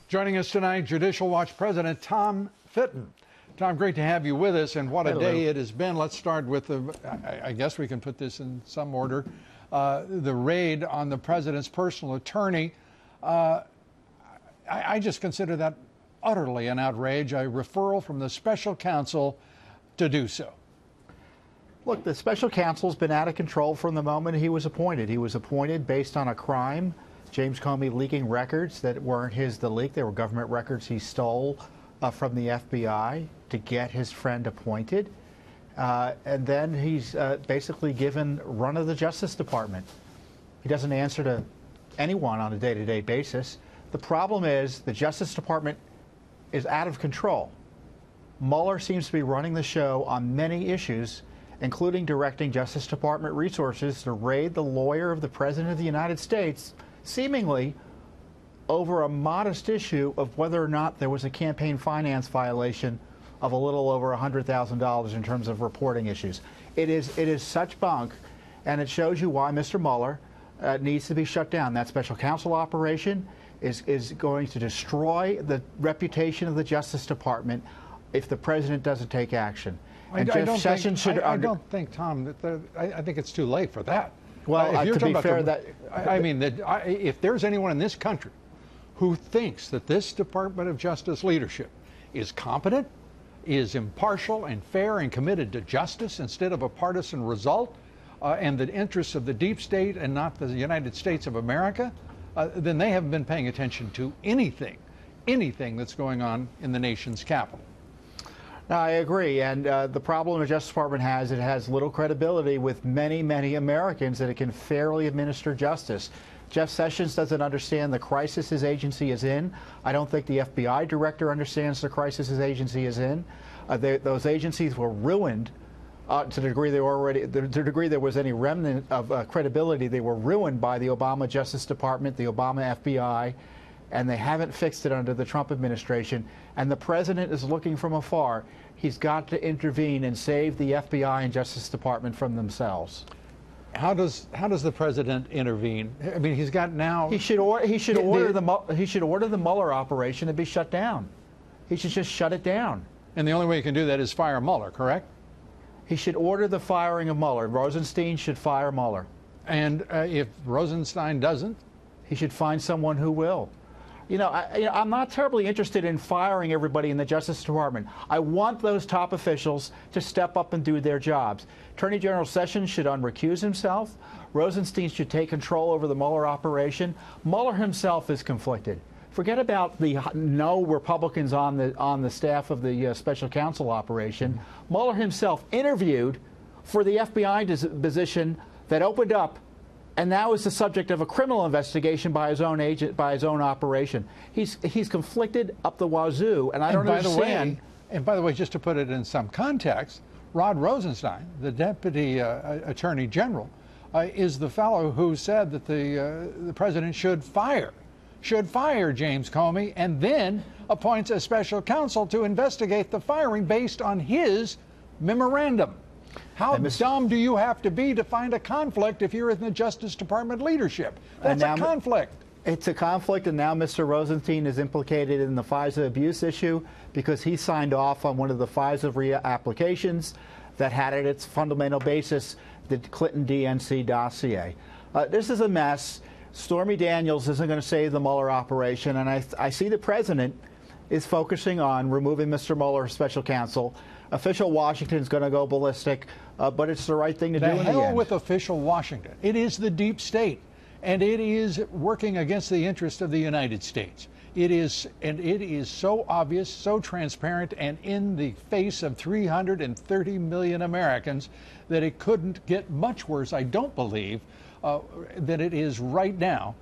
Joining us tonight, Judicial Watch President Tom Fitton. Tom, great to have you with us, and what a day it has been. Let's start with I guess we can put this in some order, the raid on the president's personal attorney. I just consider that utterly an outrage, a referral from the special counsel to do so. Look, the special counsel's been out of control from the moment he was appointed. He was appointed based on a crime, James Comey leaking records that weren't his to leak. They were government records he stole from the FBI to get his friend appointed. And then he's basically given run of the Justice Department. He doesn't answer to anyone on a day-to-day basis. The problem is the Justice Department is out of control. Mueller seems to be running the show on many issues, including directing Justice Department resources to raid the lawyer of the President of the United States, seemingly over a modest issue of whether or not there was a campaign finance violation of a little over $100,000 in terms of reporting issues. It is such bunk, and it shows you why Mr. Mueller needs to be shut down. That special counsel operation is going to destroy the reputation of the Justice Department if the president doesn't take action. And Jeff Sessions should. I don't think, Tom, that I think it's too late for that. Well, if you're to be fair, if there's anyone in this country who thinks that this Department of Justice leadership is competent, is impartial and fair and committed to justice instead of a partisan result and the interests of the deep state and not the United States of America, then they haven't been paying attention to anything that's going on in the nation's capital. No, I agree. And the problem the Justice Department has, it has little credibility with many, many Americans that it can fairly administer justice. Jeff Sessions doesn't understand the crisis his agency is in. I don't think the FBI director understands the crisis his agency is in. Those agencies were ruined to the degree there was any remnant of credibility. They were ruined by the Obama Justice Department, the Obama FBI, and they haven't fixed it under the Trump administration. And the president is looking from afar. He's got to intervene and save the FBI and Justice Department from themselves. How does the president intervene? I mean, he's got now. He should order the Mueller operation to be shut down. He should just shut it down. And the only way you can do that is fire Mueller, correct? He should order the firing of Mueller. Rosenstein should fire Mueller. And if Rosenstein doesn't, he should find someone who will. I'm not terribly interested in firing everybody in the Justice Department. I want those top officials to step up and do their jobs. Attorney General Sessions should unrecuse himself. Rosenstein should take control over the Mueller operation. Mueller himself is conflicted. Forget about the no Republicans on the staff of the special counsel operation. Mueller himself interviewed for the FBI position that opened up, and now is the subject of a criminal investigation by his own agent, by his own operation. He's conflicted up the wazoo, and I don't understand. And by the way, just to put it in some context, Rod Rosenstein, the Deputy Attorney General, is the fellow who said that the president should fire James Comey and then appoints a special counsel to investigate the firing based on his memorandum. How dumb do you have to be to find a conflict if you're in the Justice Department leadership? That's a conflict. It's a conflict, and now Mr. Rosenstein is implicated in the FISA abuse issue because he signed off on one of the FISA applications that had at its fundamental basis the Clinton DNC dossier. This is a mess. Stormy Daniels isn't going to save the Mueller operation, and I see the president is focusing on removing Mr. Mueller special counsel. Official Washington is going to go ballistic, but it's the right thing to do in the end. The hell with official Washington. It is the deep state, and it is working against the interest of the United States. It is so obvious, so transparent, and in the face of 330 million Americans that it couldn't get much worse, I don't believe, than it is right now,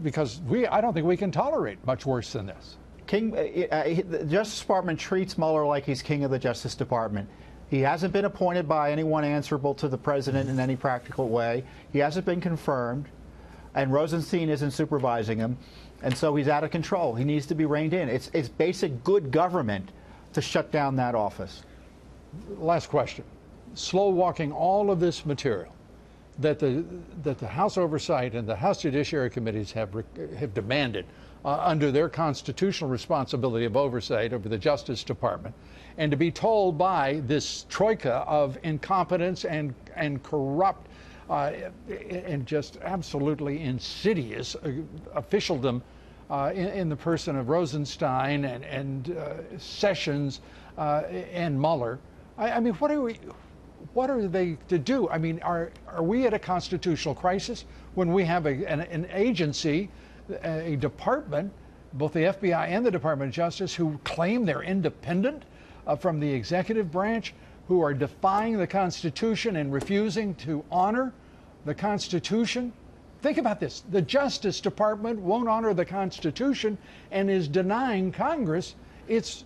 because I don't think we can tolerate much worse than this. The Justice Department treats Mueller like he's king of the Justice Department. He hasn't been appointed by anyone answerable to the president in any practical way. He hasn't been confirmed, and Rosenstein isn't supervising him, and so he's out of control. He needs to be reined in. It's basic good government to shut down that office. Last question. Slow walking all of this material that the House Oversight and the House Judiciary Committees have demanded under their constitutional responsibility of oversight over the Justice Department, and to be told by this troika of incompetence and corrupt and just absolutely insidious officialdom in the person of Rosenstein and Sessions and Mueller. I mean, what are they to do? I mean, are we at a constitutional crisis when we have an agency, a department, both the FBI and the Department of Justice, who claim they're independent from the executive branch, who are defying the Constitution and refusing to honor the Constitution? Think about this. The Justice Department won't honor the Constitution and is denying Congress its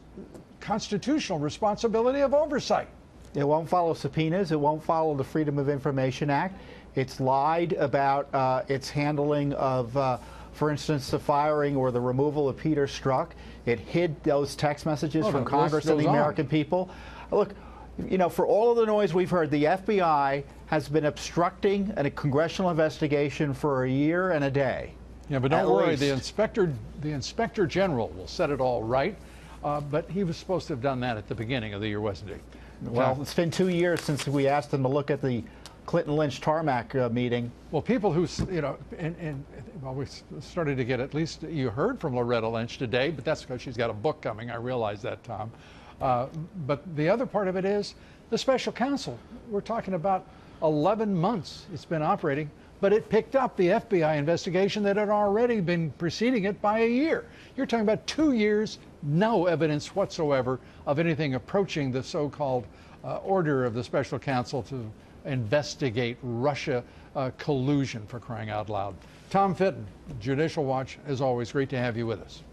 constitutional responsibility of oversight. It won't follow subpoenas. It won't follow the Freedom of Information Act. It's lied about its handling of, for instance, the firing or the removal of Peter Strzok. It hid those text messages from Congress and the American people. Look, you know, for all of the noise we've heard, the FBI has been obstructing a congressional investigation for a year and a day. Yeah, but don't worry, the inspector general will set it all right. But he was supposed to have done that at the beginning of the year, wasn't he? Well, it's been 2 years since we asked him to look at the Clinton-Lynch tarmac meeting. Well, people who, you know, well, we started to get, at least you heard from Loretta Lynch today, but that's because she's got a book coming. I realize that, Tom. But the other part of it is the special counsel. We're talking about 11 months it's been operating, but it picked up the FBI investigation that had already been preceding it by a year. You're talking about 2 years, no evidence whatsoever of anything approaching the so-called order of the special counsel to investigate Russia collusion, for crying out loud. Tom Fitton, Judicial Watch, as always, great to have you with us.